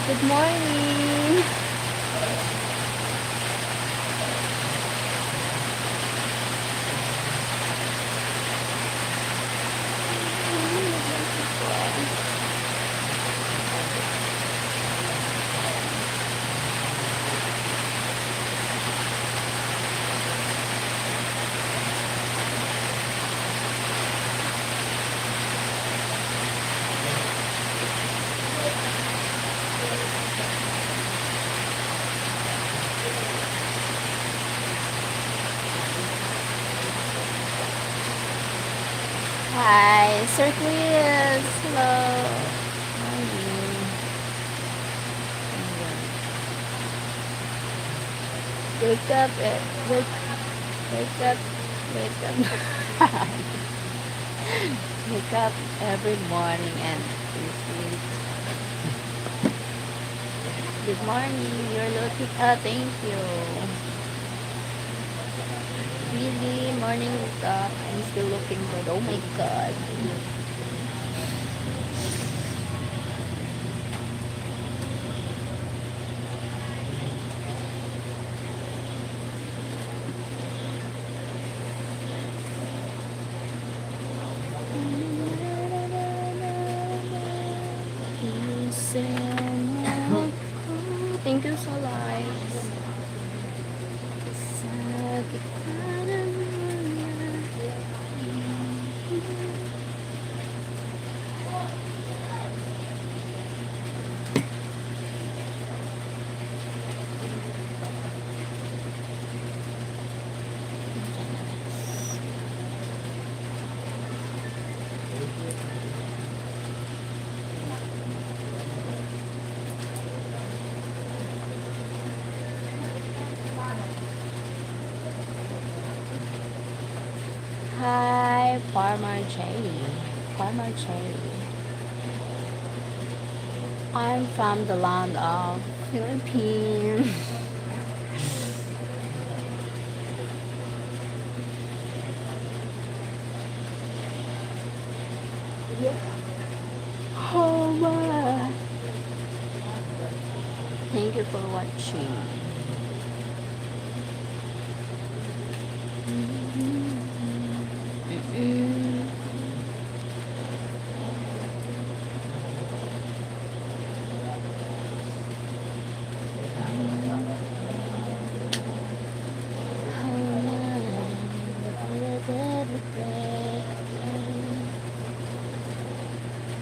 Good morning. Hi, Sir Chris. Hello. Morning. Wake up, wake up, wake up. Wake up every morning and repeat. Good morning. You're looking. Thank you. Really, morning wake up. I'm still looking good. Oh my god. Thank you so much. Hi, Farmer J. Farmer J. I'm from the land of Philippines. Oh my. Thank you for watching.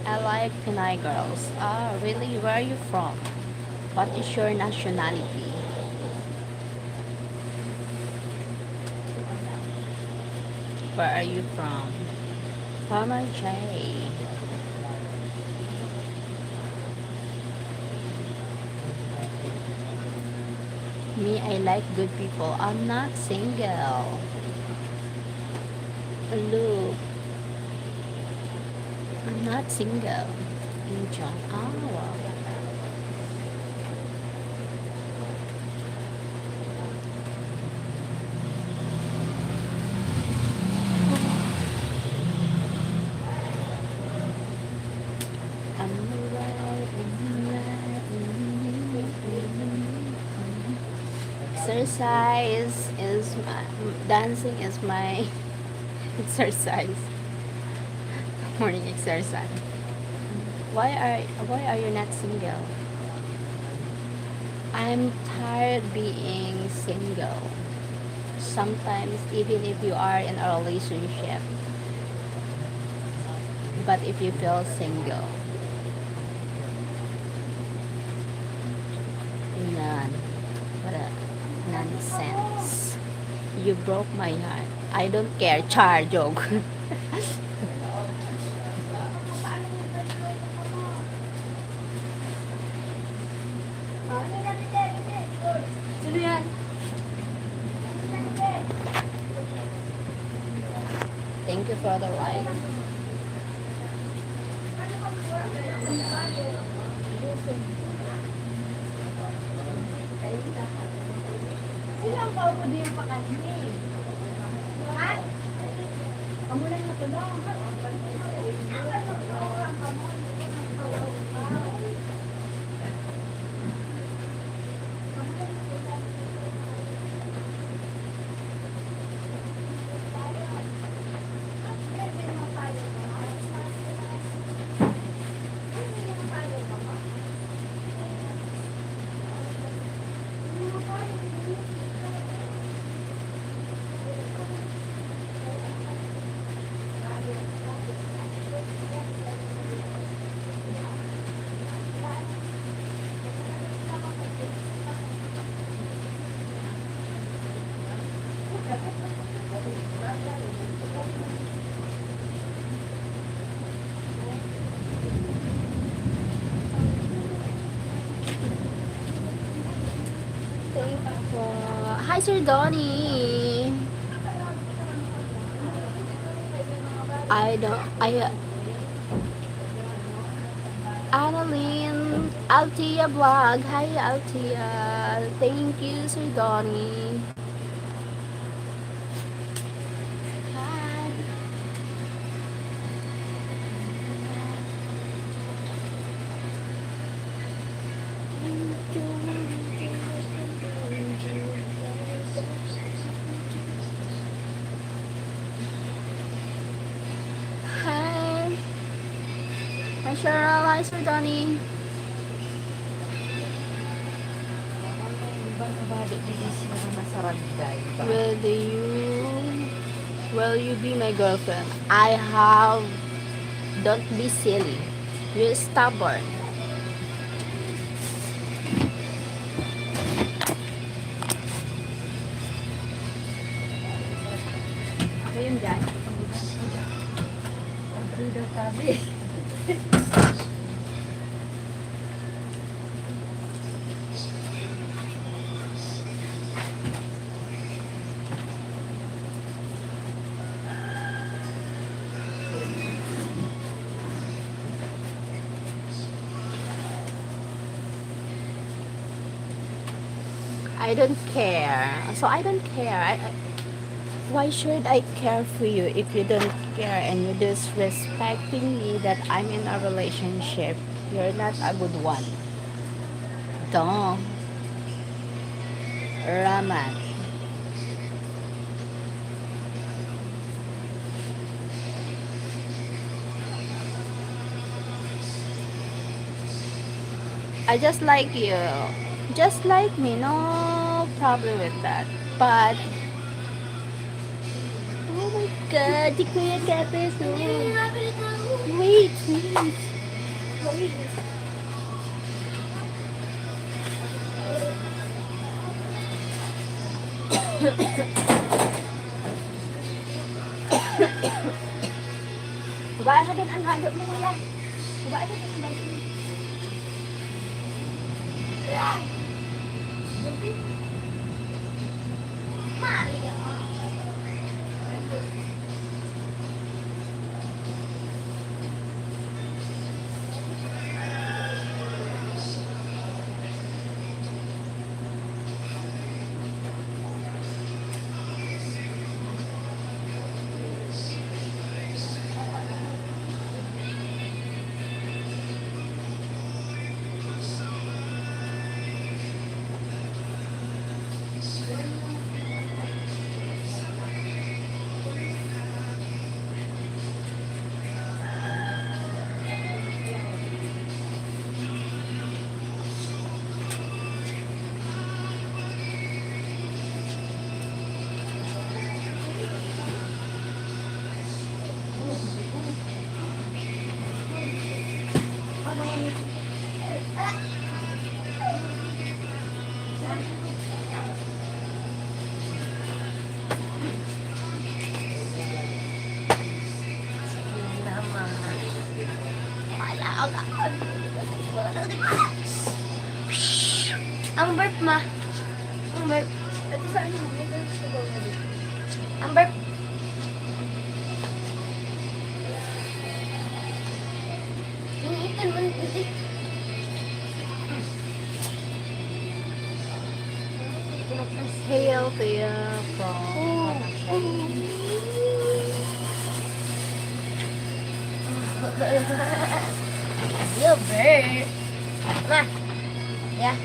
I like Pinay girls. Ah, really? Where are you from? What is your nationality? Where are you from? Farmer J. Me, I like good people. I'm not single. Look, I'm not single. Enjoy. Oh, wow. Exercise is my dancing is my exercise. Morning exercise. Why are you not single? I'm tired being single. Sometimes even if you are in a relationship, but if you feel single, none. What a nonsense. You broke my heart. I don't care. Char joke. Thank you for the like. Silang paupo din yung pakanini. Ha? Kamu lang na ito lang. Sir Donnie. I don't. Annalyn, Altia Vlog. Hi, Altia. Thank you, Sir Donnie. Hi. Hi. Hi, Cheryl. Hi, Sir Donnie. Will you will you be my girlfriend? I have. Don't be silly. You're stubborn. Ayun dyan. I don't care. So I don't care. Why should I care for you if you don't care and you're disrespecting me that I'm in a relationship? You're not a good one. Don't. Raman. I just like you. Just like me. No problem with that. But, oh my God, di Kuya Kapes, no. Wait, wait. Wait. Babaan ka din ang handok mo yan. Babaan ka din ang handok mo. Ang burp ma. Ang burp. Ito saan mo? Ang burp. Iniitan mo nito. Hail Tia from Gilbert. Ma. Yeah.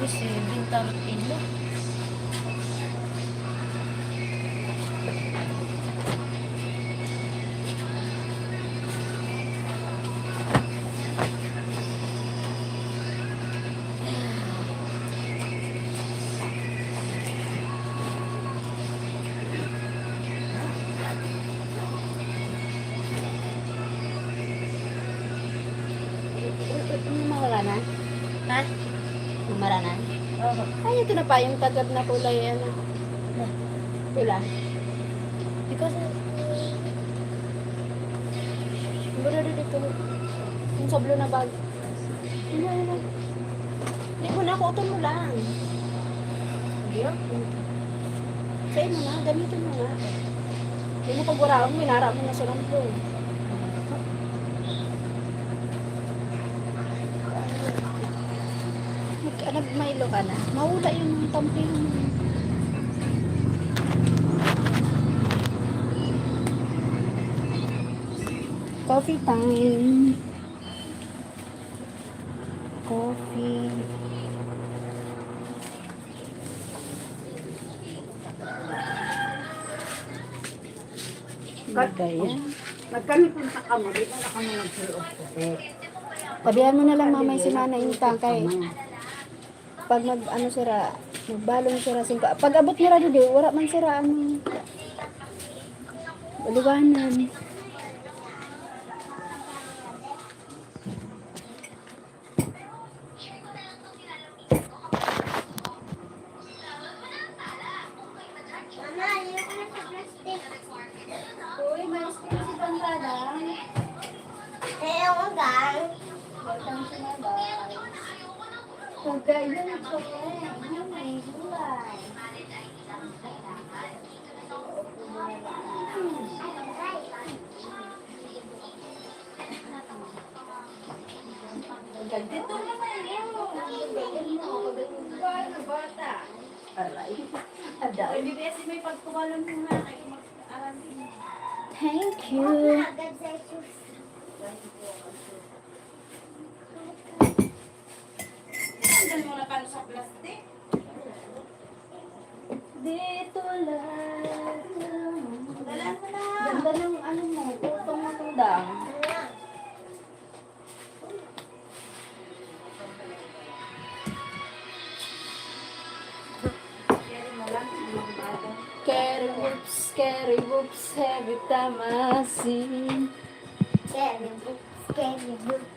Kasi bintang ilo. Ha? Maranan. Oo. Ay, ito na pa yung tagad na kulay, ano. Pila. Because, Buro dito. Yung sablo na bag. Ano. Hindi mo na, kuton mo lang. yun. Sa'yo mo na, gamitin mo na. Hindi mo pagwaraang, minara mo na sa lampo. Nag-Milo ka na. Mawala yung tamping mo. Coffee time. Coffee. Ba yan? Magkano kung sa kamo, di ba na kamo nag-fill of Tabihan mo na lang mamay si Mana Intang kay pag mag ano sira, magbalong sira singko. Pag abot nira dito, wala man sira ano. Baliwanan. Mama, ayaw ko na sa plastic. Uy, may stick si Tangkada. Ayaw ko, gang. Welcome to my bag. Huwag kayo na po eh. Ano may gulay? Dito naman yun. Ano bata? Aray. Ada. Hindi kasi may pagkumalan mo nga. Thank you. Tanggal mo na paano sa plastic? Dito lang. Dalan mo na. Ganda ng ano mo, tutong matundang. Scary whoops, every time I see. Scary book, scary book.